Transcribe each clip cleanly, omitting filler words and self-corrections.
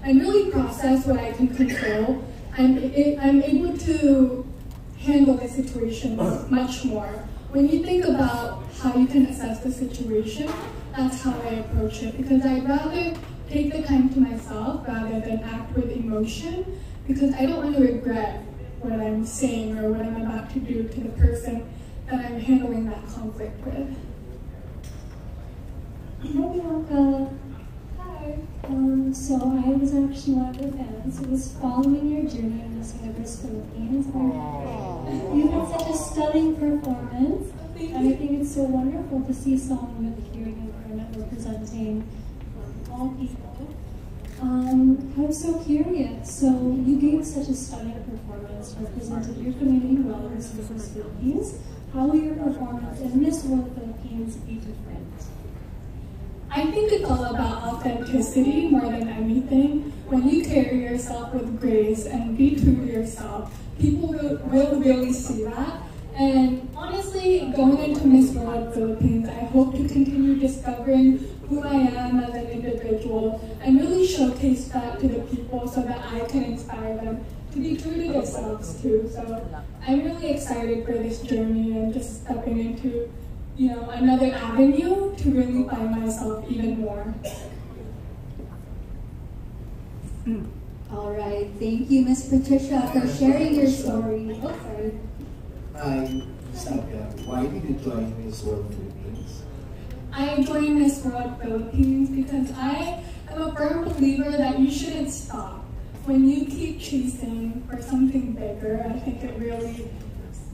and really process what I can control, I'm able to handle the situation much more. When you think about how you can assess the situation, that's how I approach it, because I'd rather take the time to myself rather than act with emotion, because I don't want to regret what I'm saying or what I'm about to do to the person that I'm handling that conflict with. Hi, Bianca. Hi. So I was actually one of the fans who was following your journey in Miss Universe Philippines. You had such a stunning performance, and I think it's so wonderful to see someone with hearing impairment representing all people. I'm so curious. So you gave such a stunning performance, represented your community well in Miss Universe Philippines. How will your performance in Miss World Philippines be different? I think it's all about authenticity more than anything. When you carry yourself with grace and be true to yourself, people will really see that. And honestly, going into Miss World Philippines, I hope to continue discovering who I am as an individual and really showcase that to the people so that I can inspire them to be true to themselves too. So I'm really excited for this journey and just stepping into, you know, another avenue to really find myself even more. All right, thank you, Miss Patricia, for sharing your story. Oh, sorry. Hi, Sabia. Why did you join Miss World Philippines? I joined Miss World Philippines because I am a firm believer that you shouldn't stop. When you keep chasing for something bigger, I think it really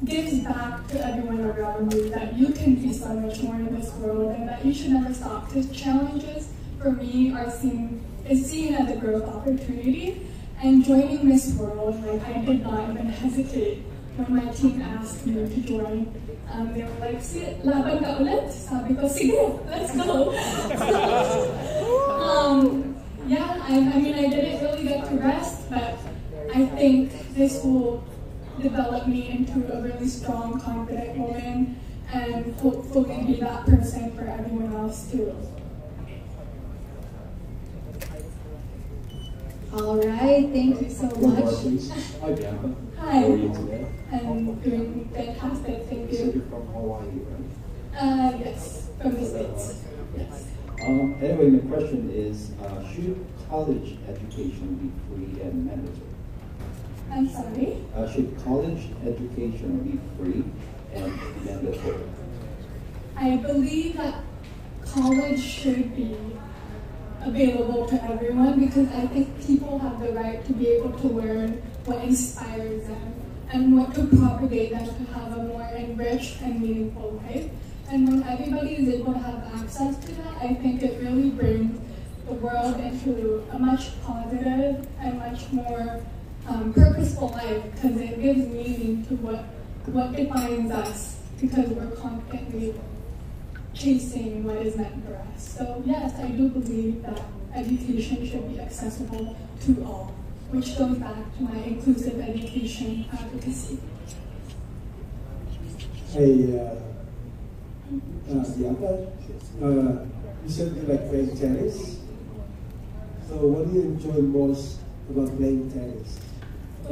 gives back to everyone around you that you can be so much more in this world and that you should never stop. Because challenges for me are seen as a growth opportunity. And joining Miss World, like, I did not even hesitate when my team asked me to join. They were like, laban ka ulit? Sabi ko, sige, let's go. Yeah, I mean, I didn't really get to rest, but I think this will develop me into a really strong, confident woman and hopefully be that person for everyone else too. All right, thank you so much. Hi, Bianca. Hi. How are you today? I'm doing fantastic, thank You said you. you're from Hawaii, right? Yes, from the States. Yes. Anyway, my question is, should college education be free and mandatory? I'm sorry? Should college education be free and mandatory? I believe that college should be available to everyone because I think people have the right to be able to learn what inspires them and what to propagate them to have a more enriched and meaningful life. And when everybody is able to have access to that, I think it really brings the world into a much positive and much more purposeful life because it gives meaning to what defines us because we're constantly chasing what is meant for us. So yes, I do believe that education should be accessible to all, which goes back to my inclusive education advocacy. Hey, Bianca, you said you like playing tennis. So what do you enjoy most about playing tennis?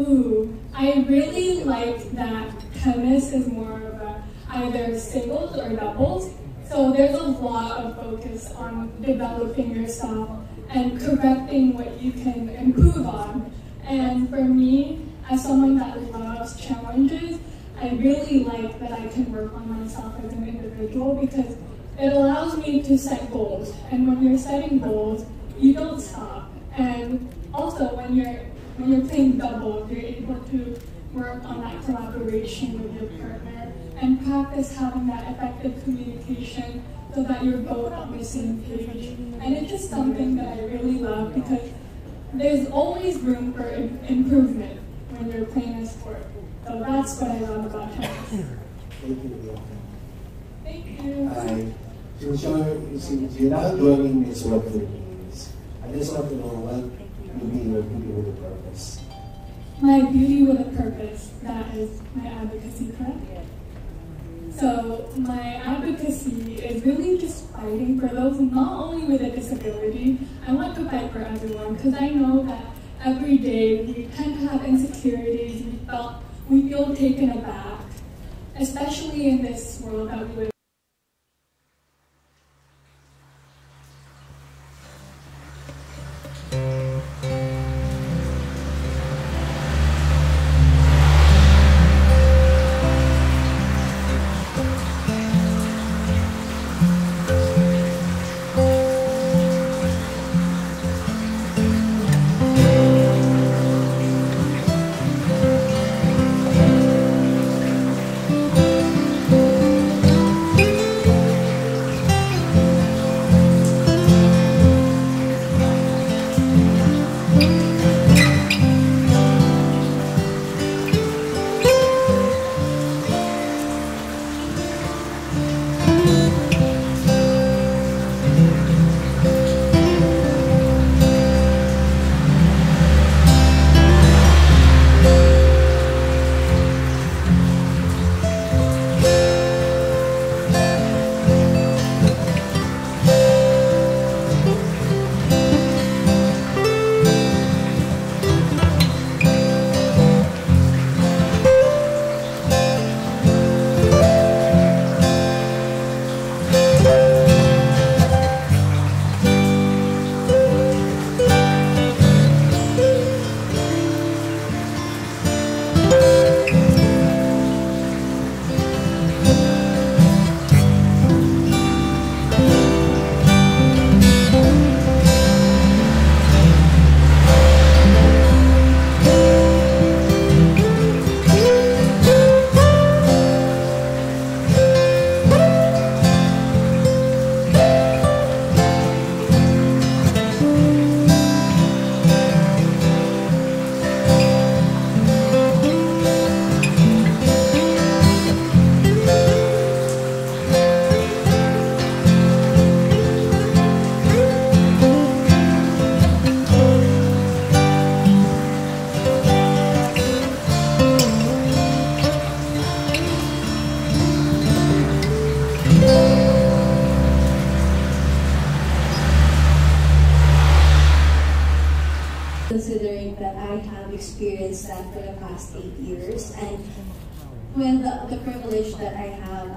Ooh, I really like that tennis is more of a either singles or doubles. So there's a lot of focus on developing yourself and correcting what you can improve on. And for me, as someone that loves challenges, I really like that I can work on myself as an individual because it allows me to set goals. And when you're setting goals, you don't stop. And also when you're playing doubles, you're able to work on that collaboration with your partner and practice having that effective communication so that you're both on the same page. And it's just something that I really love because there's always room for improvement when you're playing a sport. So that's what I love about tennis. Thank you, Bianca. Thank you. Hi. Since you're not joining Miss World Philippines, I just want to know what you mean your beauty with a purpose. My beauty with a purpose, that is my advocacy, correct? So my advocacy is really just fighting for those not only with a disability. I want to fight for everyone because I know that every day we tend to have insecurities. We feel taken aback, especially in this world that we live in. Considering that I have experienced that for the past 8 years, and with the privilege that I have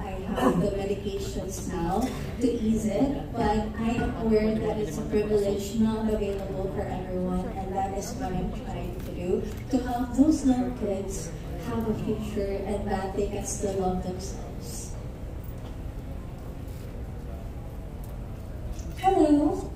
the medications now to ease it, but I am aware that it's a privilege not available for everyone, and that is what I'm trying to do, to help those young kids have a future and that they can still love themselves. Hello.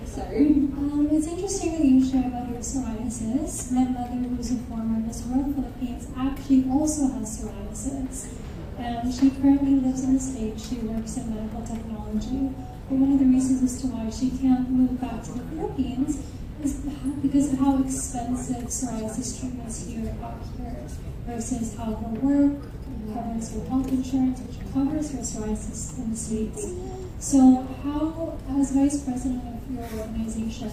Sorry. It's interesting that you share about your psoriasis. My mother, who's a former Miss World Philippines, actually also has psoriasis. And she currently lives in the States. She works in medical technology. But one of the reasons as to why she can't move back to the Philippines is because of how expensive psoriasis treatments out here versus how her work covers her health insurance, which covers her psoriasis in the States. So how, as Vice President of your organization,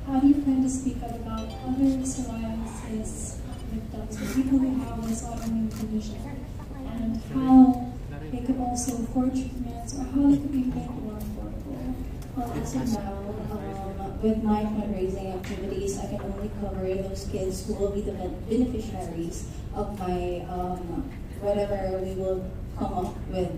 how do you plan to speak up about other psoriasis victims, or people who have this autoimmune condition, and how they could also afford treatments, or how they could be made more affordable? Well, as of now, with my fundraising activities, I can only cover those kids who will be the beneficiaries of my whatever we will come up with.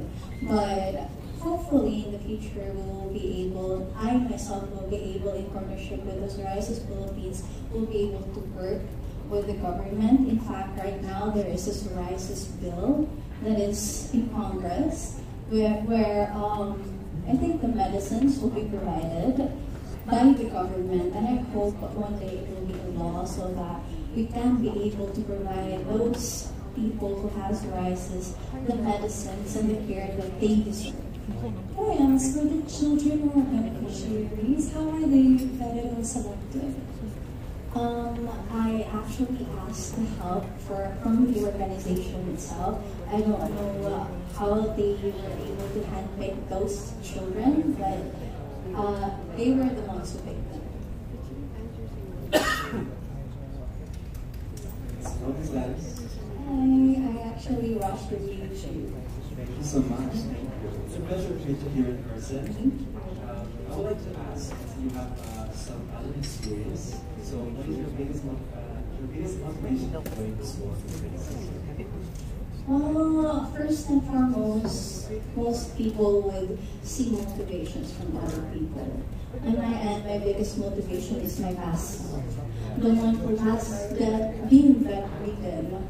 But hopefully in the future we will be able, I myself will be able, in partnership with the Psoriasis Philippines, will be able to work with the government. In fact, right now there is a psoriasis bill that is in Congress where I think the medicines will be provided by the government, and I hope one day it will be a law so that we can be able to provide those people who have psoriasis the medicines and the care that they deserve. Oh yeah, so the children who are beneficiaries, how are they vetted or selected? I actually asked the help from the organization itself. I don't know how they were able to handpick those children, but they were the ones who picked them. I actually much for being you. Thank you so much. It's a pleasure to meet you here in person. I would like to ask, you have some other experience. So, what is your biggest motivation of going to school? Well, first and foremost, most people would see motivations from other people. On my end, my biggest motivation is my past self. The one who has been bedridden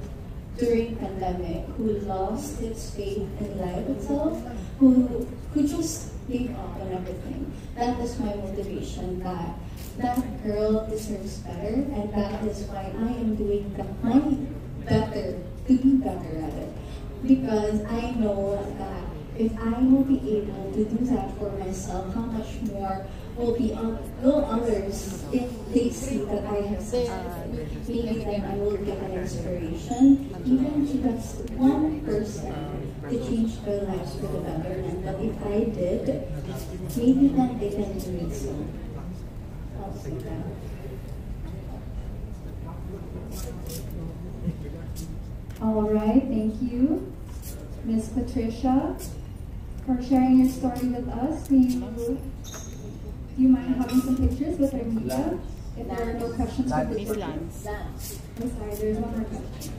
during pandemic, who lost its faith in life itself, who just gave up on everything. That is my motivation, that girl deserves better, and that is why I am doing my better to be better at it. Because I know that if I will be able to do that for myself, how much more will others if they see that I have succeeded. Maybe then I will give an inspiration, even to just one person, to change their lives for the better. And that if I did, maybe then they can do it so. I'll say that. All right, thank you, Miss Patricia, for sharing your story with us. Do you mind having some pictures with our media? If there are no questions from the audience. I'm sorry, there's one more question.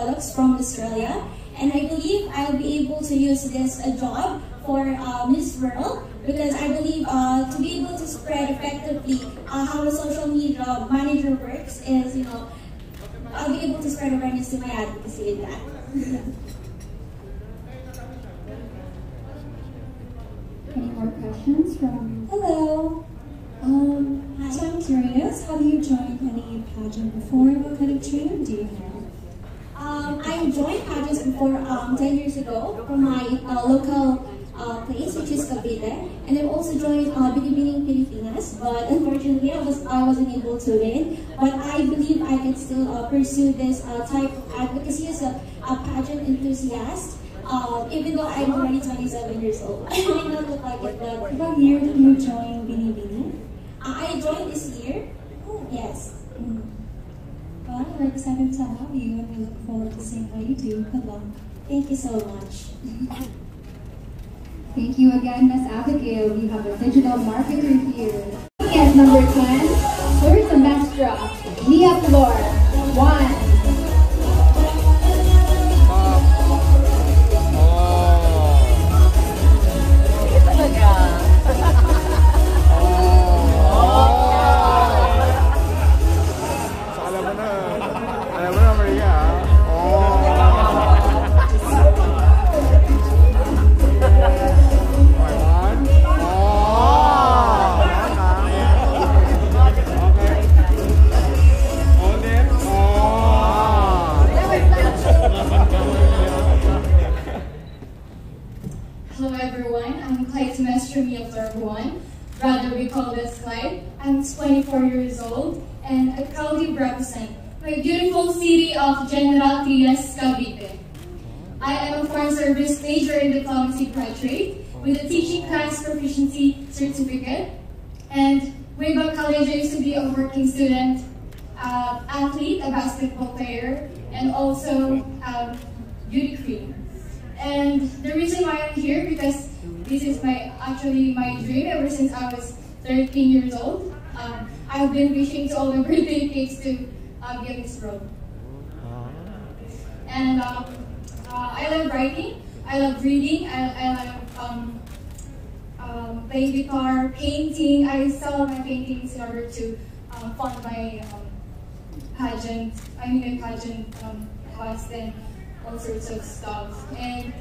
products from Australia. And I believe I'll be able to use this job for Miss World, because I believe to be able to spread effectively how a social media manager works is, I'll be able to spread awareness to my advocacy in that. Any more questions from? Hello. So I'm curious, have you joined any pageant before? What kind of training do you have? I joined pageants before 10 years ago from my local place, which is Cavite, and I've also joined Binibining Pilipinas, but unfortunately I wasn't able to win. But I believe I can still pursue this type of advocacy as a pageant enthusiast, even though I'm already 27 years old. I may not look like it, but What year did you join Binibining? I joined this year. Yes. Well, we're excited to have you and we look forward to seeing how you do. Good luck. Thank you so much. Thank you again, Ms. Abigail. We have a digital marketer here. At number 10, Flor Semestra, Mia Flor, 1. Hello everyone, I'm Clyde Semester Mia Flor 1. Rather we call this Clyde. I'm 24 years old and I proudly represent my beautiful city of General Trias, Cavite. I am a foreign service major in diplomacy graduate with a teaching class proficiency certificate. And way back college I used to be a working student, athlete, a basketball player, and also beauty queen. And the reason why I'm here, because this is actually my dream ever since I was 13 years old. I've been wishing to all the birthday cakes to get this world. And I love writing, I love reading, I love playing guitar, painting. I sell my paintings in order to fund my pageant cost and all sorts of stuff. And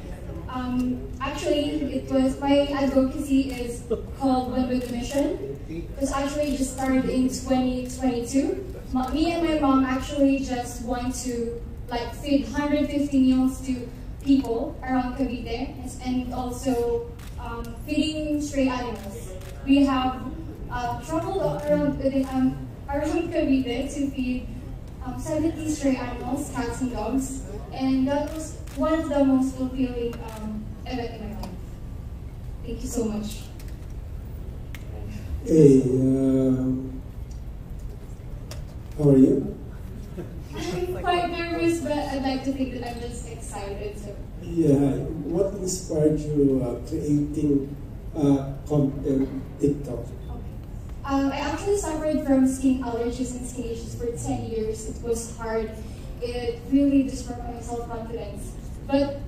actually, my advocacy is called One with Mission. It was actually just started in 2022. Me and my mom actually just want to feed 150 meals to people around Cavite, and also feeding stray animals. We have traveled around Cavite to feed 70 stray animals, cats and dogs, and that was one of the most fulfilling event in my life. Thank you so much. Hey, how are you? I'm quite nervous, but I'd like to think that I'm just excited. So. Yeah, what inspired you creating content TikTok? I actually suffered from skin allergies and skin issues for 10 years. It was hard. It really destroyed my self-confidence. But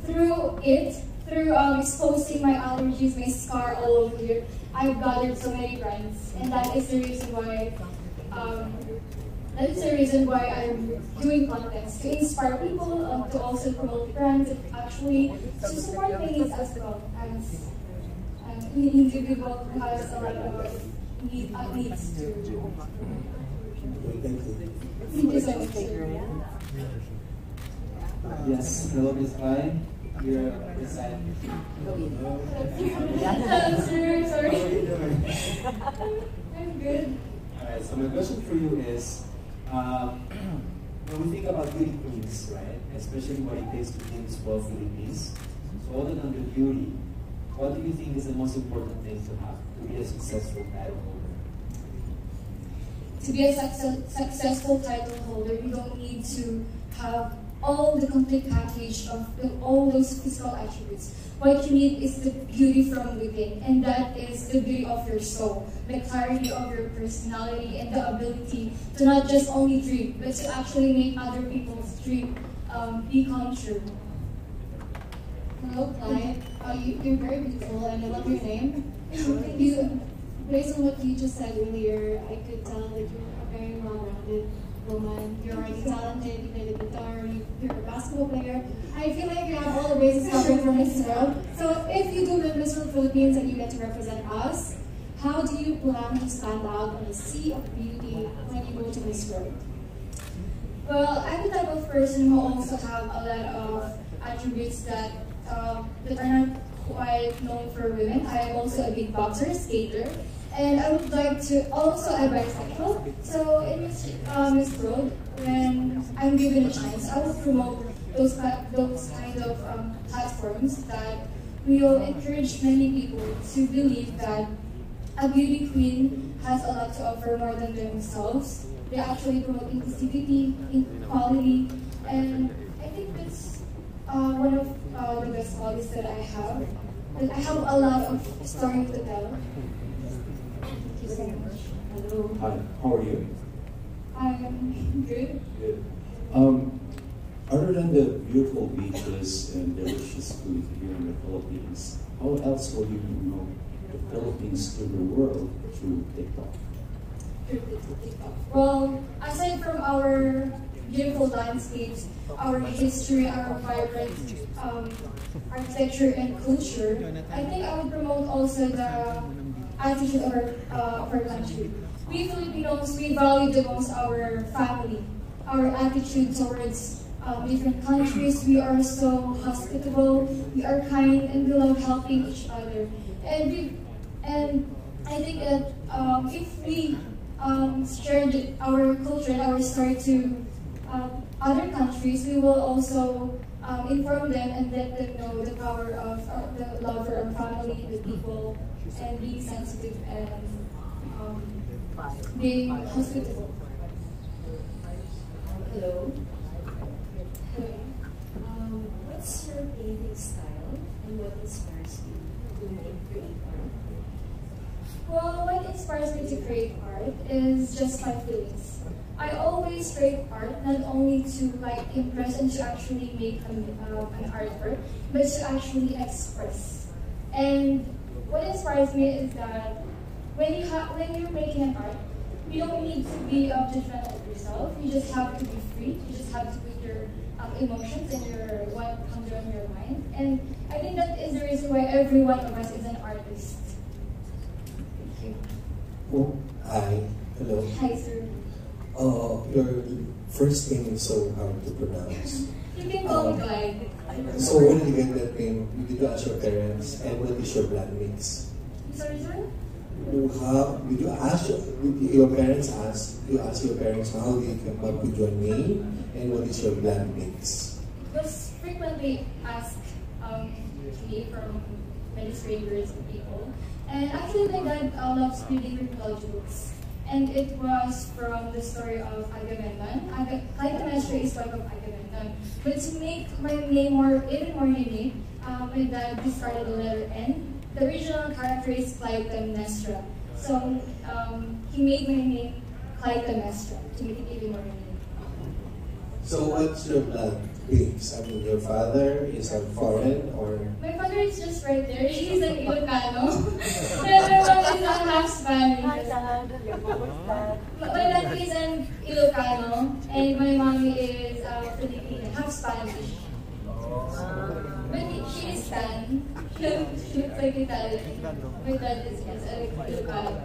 through exposing my allergies, my scar all over here, I've gathered so many friends, and that is the reason why I'm doing contents to inspire people, to also promote brands, and actually to support my needs as well as an individual who has a lot of needs to. Thank you so much. Yes, hello Ms. Kai. You're beside me. Sorry. I'm good. Alright, so my question for you is, when we think about beauty queens, right, especially what it takes to be Miss World Philippines, so other than the beauty, what do you think is the most important thing to have to be a successful title holder? To be a successful title holder, you don't need to have all the complete package of all those physical attributes. What you need is the beauty from within, and that is the beauty of your soul, the clarity of your personality, and the ability to not just only dream, but to actually make other people's dream become true. Hello, Clyde. You're very beautiful, and I love your name. You, based on what you just said earlier, I could tell that you're a very well-rounded woman. You're already talented. You play the guitar. You're a basketball player. I feel like you have all the bases covered for Miss World. So if you do win Miss World Philippines and you get to represent us, how do you plan to stand out on the sea of beauty when you go to Miss World? Well, I'm the type of person who also have a lot of attributes that that are not quite known for women. I am also a big boxer, skater, and I would like to also I'm bisexual. So in Miss World, when I'm given a chance, I will promote those kind of platforms that will encourage many people to believe that a beauty queen has a lot to offer more than themselves. They actually promote inclusivity, equality, and I think that's one of the best qualities that I have. And I have a lot of stories to tell. Thank you so much. Hello. Hi, how are you? I'm good. Good. Other than the beautiful beaches and delicious food here in the Philippines, how else will you promote the Philippines to the world through TikTok? Well, aside from our beautiful landscapes, our history, our vibrant architecture and culture, I think I would promote also the attitude of our country. We Filipinos, we value the most our family, our attitude towards different countries. We are so hospitable, we are kind, and we love helping each other. And I think that if we share our culture and our story to other countries, we will also inform them and let them know the power of the love for our family, the people, and being sensitive and being hospitable. Hello. What's your painting style and what inspires you to create art? Well, what inspires me to create art is just my feelings. I always create art not only to impress and to actually make an artwork, but to actually express. And what inspires me is that when you're making an art, you don't need to be judgmental of yourself. You just have to be free. You just have to put your emotions and what comes on your mind. And I think that is the reason why every one of us is an artist. Thank you. Oh, hi. Hello. Hi, sir. Your first name is so hard to pronounce. You can call me Clyde. So where did you get that name? Did you ask your parents? And what is your blood mix? Sorry, sir? Did you ask your parents how do you come up with your name and what is your blood mix? It was frequently asked to me from many strangers and people. And actually my dad loves reading mythology books. And it was from the story of Agamemnon. Clytemnestra is wife of Agamemnon. But to make my name even more unique, my dad discarded the letter N. The original character is Clytemnestra. So he made my name Clytemnestra to make it even more unique. So what's your blood mix? I mean, your father is a foreign or? My father is just right there. He's an Ilocano. And my mom is a half Spanish. Hi, Dad. My dad is an Ilocano, and my mommy is Filipino, half Spanish. But she is tan. She looks like Italian. My dad is Ilocano.